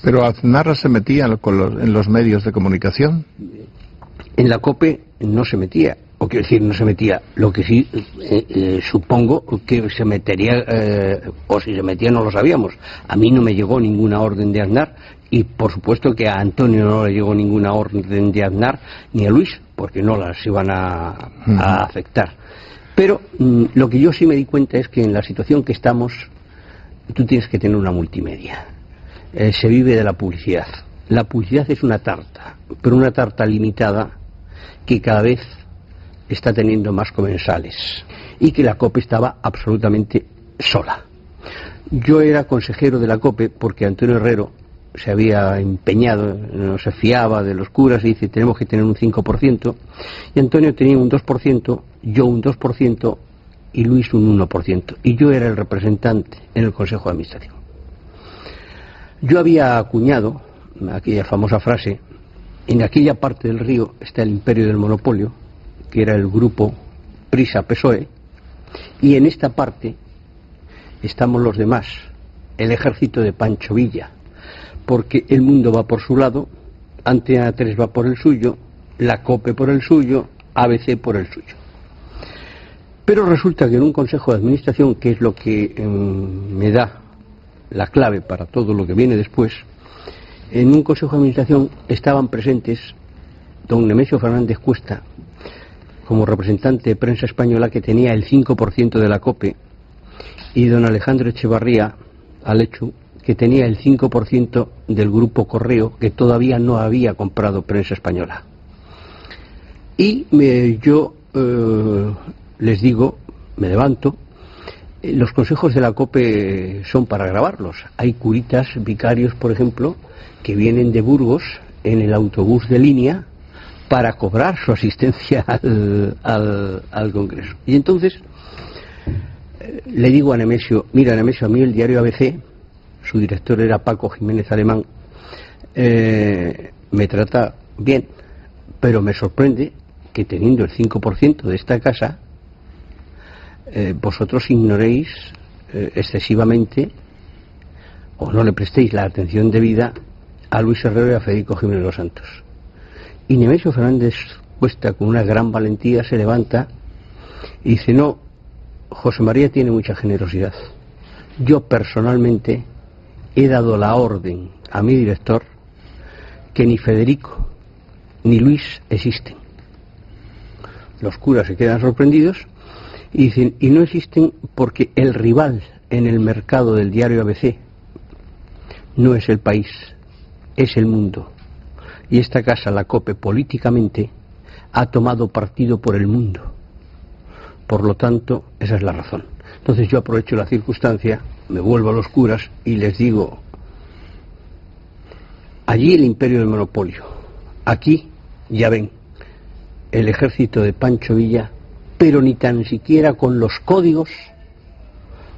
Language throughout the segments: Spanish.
Pero Aznar se metía en los medios de comunicación. En la COPE no se metía, o quiero decir, no se metía. Lo que sí supongo que se metería, o si se metía no lo sabíamos. A mí no me llegó ninguna orden de Aznar, y por supuesto que a Antonio no le llegó ninguna orden de Aznar, ni a Luis, porque no las iban a afectar. Pero lo que yo sí me di cuenta es que en la situación que estamos, tú tienes que tener una multimedia. Se vive de la publicidad. La publicidad es una tarta, pero una tarta limitada que cada vez está teniendo más comensales, y que la COPE estaba absolutamente sola. Yo era consejero de la COPE porque Antonio Herrero se había empeñado, no se fiaba de los curas y dice: tenemos que tener un 5%, y Antonio tenía un 2%, yo un 2% y Luis un 1%, y yo era el representante en el Consejo de Administración. Yo había acuñado aquella famosa frase: en aquella parte del río está el imperio del monopolio, que era el grupo Prisa-PSOE, y en esta parte estamos los demás, el ejército de Pancho Villa, porque el mundo va por su lado, Antena 3 va por el suyo, la COPE por el suyo, ABC por el suyo. Pero resulta que en un consejo de administración, que es lo que me da la clave para todo lo que viene después, en un consejo de administración estaban presentes don Nemesio Fernández Cuesta, como representante de Prensa Española, que tenía el 5% de la COPE, y don Alejandro Echevarría Alechu, que tenía el 5% del grupo Correo, que todavía no había comprado Prensa Española. Y yo les digo, me levanto: los consejos de la COPE son para grabarlos. Hay curitas, vicarios, por ejemplo, que vienen de Burgos en el autobús de línea para cobrar su asistencia al Congreso. Y entonces le digo a Nemesio: mira, Nemesio, a mí el diario ABC, su director era Paco Jiménez Alemán, me trata bien, pero me sorprende que teniendo el 5% de esta casa, vosotros ignoréis excesivamente, o no le prestéis la atención debida a Luis Herrero y a Federico Jiménez Los Santos. Y Nemesio Fernández Cuesta, con una gran valentía, se levanta y dice: no, José María tiene mucha generosidad. Yo personalmente he dado la orden a mi director que ni Federico ni Luis existen. Los curas se quedan sorprendidos y dicen: y no existen porque el rival en el mercado del diario ABC no es el país, es el mundo. Y esta casa, la COPE, políticamente ha tomado partido por el mundo. Por lo tanto, esa es la razón. Entonces yo aprovecho la circunstancia, me vuelvo a los curas y les digo: allí el imperio del monopolio, aquí, ya ven, el ejército de Pancho Villa, pero ni tan siquiera con los códigos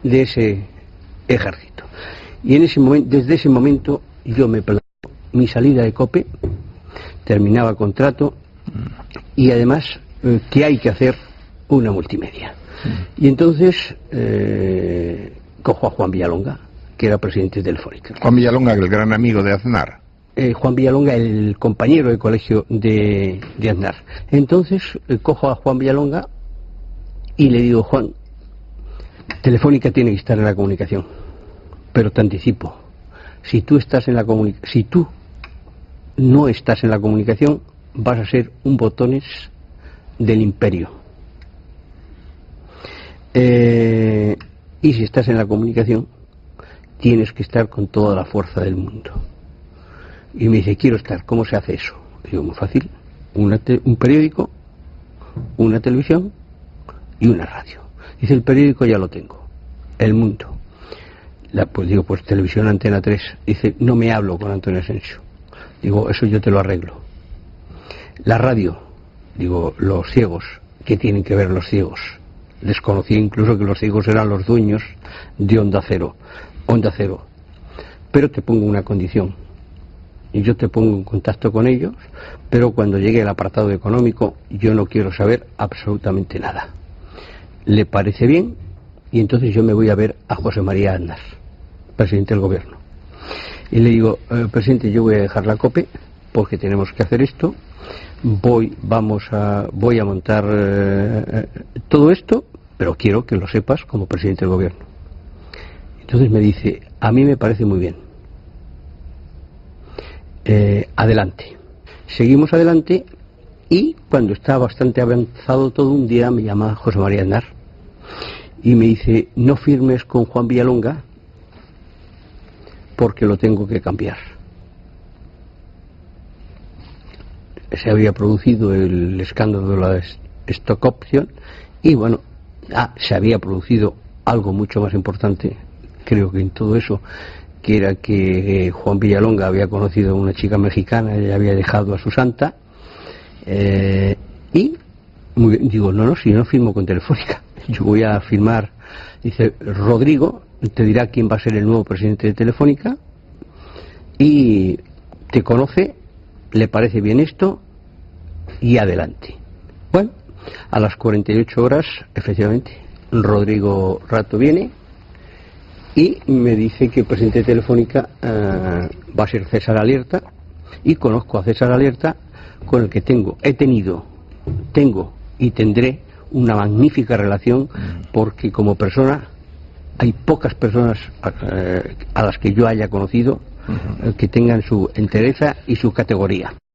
de ese ejército. Y en ese momento, desde ese momento, yo me planteo mi salida de COPE, terminaba contrato, y además que hay que hacer una multimedia. Y entonces cojo a Juan Villalonga, que era presidente de Telefónica. Juan Villalonga, el gran amigo de Aznar. Juan Villalonga, el compañero de colegio de Aznar. Entonces cojo a Juan Villalonga y le digo: Juan, Telefónica tiene que estar en la comunicación, pero te anticipo, si tú no estás en la comunicación, vas a ser un botones del imperio. Y si estás en la comunicación, tienes que estar con toda la fuerza del mundo. Y me dice: quiero estar. ¿Cómo se hace eso? Digo: muy fácil. Un periódico, una televisión y una radio. Dice: el periódico ya lo tengo, El Mundo. Pues digo: pues televisión, Antena 3. Dice: no me hablo con Antonio Asensio. Digo: eso yo te lo arreglo. La radio. Digo: los ciegos. ¿Qué tienen que ver los ciegos? Desconocía incluso que los ciegos eran los dueños de Onda Cero. Pero te pongo una condición: y yo te pongo en contacto con ellos, pero cuando llegue el apartado económico yo no quiero saber absolutamente nada. ¿Le parece bien? Y entonces yo me voy a ver a José María Aznar, presidente del gobierno. Y le digo, presidente, yo voy a dejar la COPE porque tenemos que hacer esto, voy a montar todo esto, pero quiero que lo sepas como presidente del gobierno. Entonces me dice, a mí me parece muy bien. Adelante. Seguimos adelante y cuando está bastante avanzado todo, un día me llama José María Aznar y me dice, no firmes con Juan Villalonga porque lo tengo que cambiar. Se había producido el escándalo de la stock option y bueno, se había producido algo mucho más importante, creo que en todo eso, que era que Juan Villalonga había conocido a una chica mexicana y había dejado a su santa, y digo, no, si yo no firmo con Telefónica, yo voy a firmar. Dice, Rodrigo te dirá quién va a ser el nuevo presidente de Telefónica y te conoce, le parece bien esto y adelante. Bueno, a las 48 horas, efectivamente, Rodrigo Rato viene y me dice que el presidente de Telefónica va a ser César Alierta, y conozco a César Alierta, con el que tengo y tendré una magnífica relación, porque como persona hay pocas personas a las que yo haya conocido que tengan su entereza y su categoría.